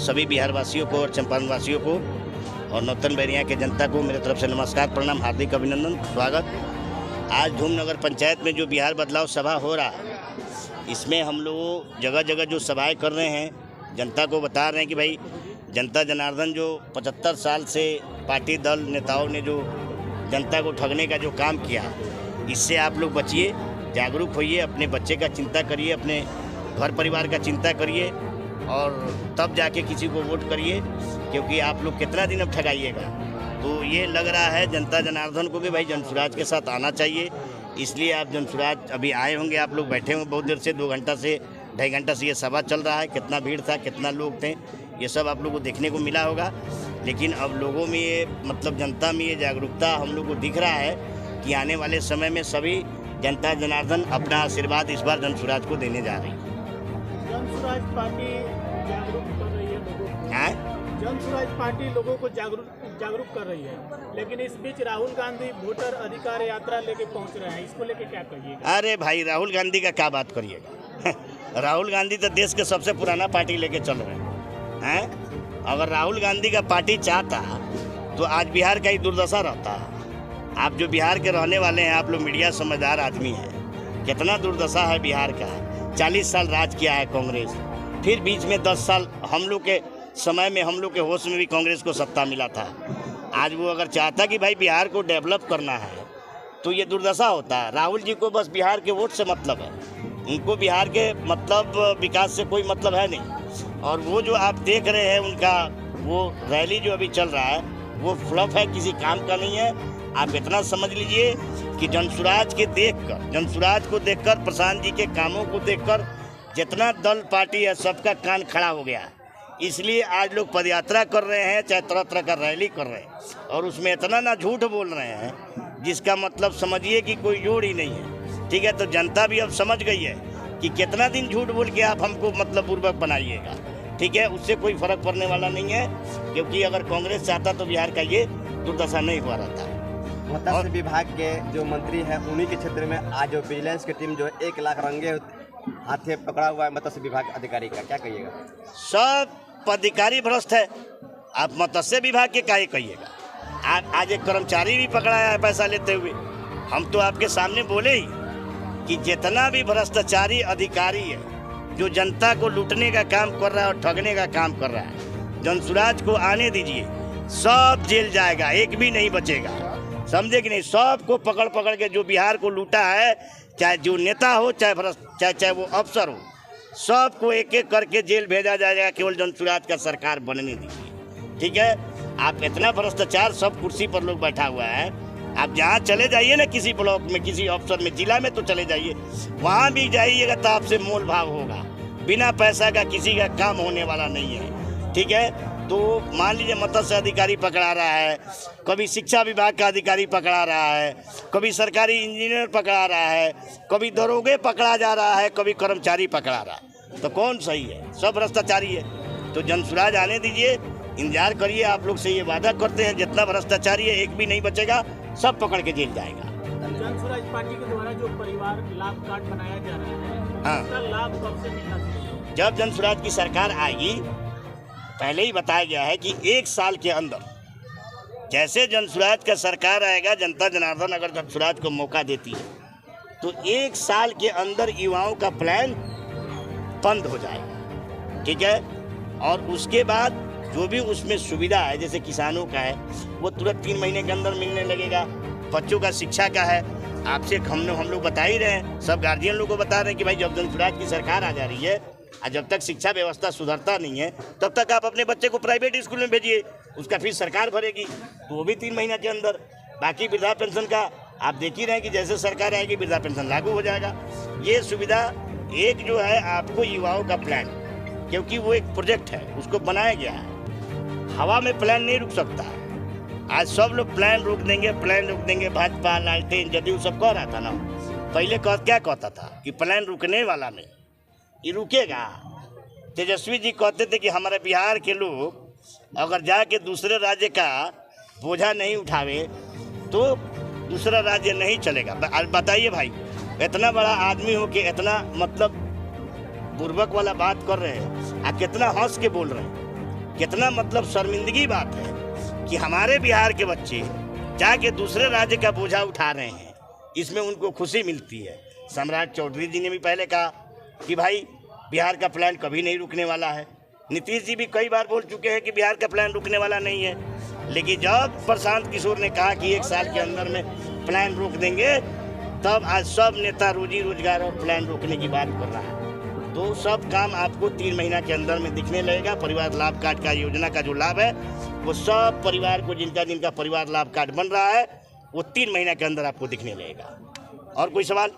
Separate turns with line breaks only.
सभी बिहार वासियों को और चंपारण वासियों को और नौतन बैरिया के जनता को मेरे तरफ से नमस्कार, प्रणाम, हार्दिक अभिनंदन, स्वागत। आज धूमनगर पंचायत में जो बिहार बदलाव सभा हो रहा है, इसमें हम लोग जगह जगह जो सभाएं कर रहे हैं, जनता को बता रहे हैं कि भाई जनता जनार्दन जो 75 साल से पार्टी दल नेताओं ने जो जनता को ठगने का जो काम किया, इससे आप लोग बचिए, जागरूक होइए, अपने बच्चे का चिंता करिए, अपने घर परिवार का चिंता करिए और तब जाके किसी को वोट करिए, क्योंकि आप लोग कितना दिन अब ठगाइएगा। तो ये लग रहा है जनता जनार्दन को भी भाई जनसुराज के साथ आना चाहिए। इसलिए आप जनसुराज अभी आए होंगे, आप लोग बैठे होंगे बहुत देर से, 2 घंटा से 2.5 घंटा से ये सभा चल रहा है। कितना भीड़ था, कितना लोग थे, ये सब आप लोग को देखने को मिला होगा। लेकिन अब लोगों में ये मतलब जनता में ये जागरूकता हम लोग को दिख रहा है कि आने वाले समय में सभी जनता जनार्दन अपना आशीर्वाद इस बार जनसुराज को देने जा रही है।
जनसुराज पार्टी जागरूक कर रही है लोगों को। जनसुराज पार्टी लोगों को जागरूक कर रही है, लेकिन इस बीच राहुल गांधी वोटर अधिकार यात्रा लेके पहुंच रहे हैं, इसको लेके क्या कहिएगा?
अरे भाई, राहुल गांधी का क्या बात करिएगा। राहुल गांधी तो देश के सबसे पुराना पार्टी लेके चल रहे हैं। अगर राहुल गांधी का पार्टी चाहता तो आज बिहार का ही दुर्दशा रहता। आप जो बिहार के रहने वाले हैं, आप लोग मीडिया समझदार आदमी हैं, कितना दुर्दशा है बिहार का। 40 साल राज किया है कांग्रेस, फिर बीच में 10 साल हम लोग के समय में, हम लोग के होश में भी कांग्रेस को सत्ता मिला था। आज वो अगर चाहता कि भाई बिहार को डेवलप करना है तो ये दुर्दशा होता है। राहुल जी को बस बिहार के वोट से मतलब है, उनको बिहार के मतलब विकास से कोई मतलब है नहीं। और वो जो आप देख रहे हैं उनका वो रैली जो अभी चल रहा है, वो फ्लॉप है, किसी काम का नहीं है। आप इतना समझ लीजिए कि जनसुराज को देखकर, प्रशांत जी के कामों को देखकर जितना दल पार्टी है सबका कान खड़ा हो गया। इसलिए आज लोग पदयात्रा कर रहे हैं, चाहे तरह तरह का रैली कर रहे हैं, और उसमें इतना ना झूठ बोल रहे हैं जिसका मतलब समझिए कि कोई जोड़ ही नहीं है। ठीक है, तो जनता भी अब समझ गई है कि कितना दिन झूठ बोल के आप हमको मतलब पूर्वक बनाइएगा। ठीक है, उससे कोई फर्क पड़ने वाला नहीं है, क्योंकि अगर कांग्रेस चाहता तो बिहार का ये दुर्दशा नहीं हुआ रहता।
मत्स्य विभाग के जो मंत्री हैं, उन्हीं के क्षेत्र में आज जो विजिलेंस की टीम जो 1 लाख रंगे हाथे पकड़ा हुआ है मत्स्य विभाग अधिकारी का, क्या कहिएगा?
सब अधिकारी भ्रष्ट है, आप मत्स्य विभाग के काहे कहिएगा। आज एक कर्मचारी भी पकड़ाया है पैसा लेते हुए। हम तो आपके सामने बोले ही कि जितना भी भ्रष्टाचारी अधिकारी है जो जनता को लूटने का काम कर रहा है और ठगने का काम कर रहा है, जनसुराज को आने दीजिए, सब जेल जाएगा, एक भी नहीं बचेगा। समझे कि नहीं? सबको पकड़ पकड़ के जो बिहार को लूटा है, चाहे जो नेता हो, चाहे वो अफसर हो, सबको एक एक करके जेल भेजा जाएगा। केवल जनसुराज का सरकार बनने दीजिए। ठीक है, आप इतना भ्रष्टाचार, सब कुर्सी पर लोग बैठा हुआ है। आप जहाँ चले जाइए ना, किसी ब्लॉक में, किसी अफसर में, जिला में तो चले जाइए, वहाँ भी जाइएगा तो आपसे मोल भाव होगा। बिना पैसा का किसी का काम होने वाला नहीं है। ठीक है, तो मान लीजिए मत्स्य अधिकारी पकड़ा रहा है, कभी शिक्षा विभाग का अधिकारी पकड़ा रहा है, कभी सरकारी इंजीनियर पकड़ा रहा है, कभी दरोगे पकड़ा जा रहा है, कभी कर्मचारी पकड़ा रहा है। तो कौन सही है? सब भ्रष्टाचारी है। तो जनसुराज आने दीजिए, इंतजार करिए। आप लोग से ये वादा करते हैं, जितना भ्रष्टाचारी है एक भी नहीं बचेगा, सब पकड़ के जेल जाएगा।
जनसुराज पार्टी के द्वारा जो परिवार लाभ कार्ड बनाया जा रहा है, उसका लाभ कब से मिलना चाहिए?
जब जनसुराज की सरकार आएगी, पहले ही बताया गया है कि 1 साल के अंदर, जैसे जनसुराज का सरकार आएगा, जनता जनार्दन अगर जनसुराज को मौका देती है तो 1 साल के अंदर युवाओं का प्लान बंद हो जाएगा। ठीक है, और उसके बाद जो भी उसमें सुविधा है, जैसे किसानों का है, वो तुरंत 3 महीने के अंदर मिलने लगेगा। बच्चों का शिक्षा का है, आपसे हम लोग बता ही रहे हैं, सब गार्जियन लोग को बता रहे हैं कि भाई जब जनसुराज की सरकार आ जा रही है और जब तक शिक्षा व्यवस्था सुधरता नहीं है, तब तक आप अपने बच्चे को प्राइवेट स्कूल में भेजिए, उसका फीस सरकार भरेगी, तो वो भी 3 महीने के अंदर। बाकी वृद्धा पेंशन का आप देख ही रहे हैं कि जैसे सरकार आएगी वृद्धा पेंशन लागू हो जाएगा। ये सुविधा एक जो है आपको युवाओं का प्लान, क्योंकि वो एक प्रोजेक्ट है, उसको बनाया गया है, हवा में प्लान नहीं रुक सकता। आज सब लोग प्लान रोक देंगे। भाजपा, लालटेन, जदयू सब कह रहा था ना, पहले क्या कहता था कि प्लान रुकने वाला नहीं, ये रुकेगा। तेजस्वी जी कहते थे कि हमारे बिहार के लोग अगर जाके दूसरे राज्य का बोझा नहीं उठावे तो दूसरा राज्य नहीं चलेगा। बताइए भाई, इतना बड़ा आदमी हो के इतना मतलब बुर्बक वाला बात कर रहे हैं, आप कितना हंस के बोल रहे हैं। कितना मतलब शर्मिंदगी बात है कि हमारे बिहार के बच्चे जाके दूसरे राज्य का बोझा उठा रहे हैं, इसमें उनको खुशी मिलती है। सम्राट चौधरी जी ने भी पहले कहा कि भाई बिहार का प्लान कभी नहीं रुकने वाला है। नीतीश जी भी कई बार बोल चुके हैं कि बिहार का प्लान रुकने वाला नहीं है, लेकिन जब प्रशांत किशोर ने कहा कि 1 साल के अंदर में प्लान रोक देंगे, तब आज सब नेता रोजी रोजगार और प्लान रोकने की बात कर रहा है। तो सब काम आपको 3 महीना के अंदर में दिखने लगेगा। परिवार लाभ कार्ड का योजना का जो लाभ है वो सब परिवार को जिनका परिवार लाभ कार्ड बन रहा है वो 3 महीना के अंदर आपको दिखने लगेगा। और कोई सवाल?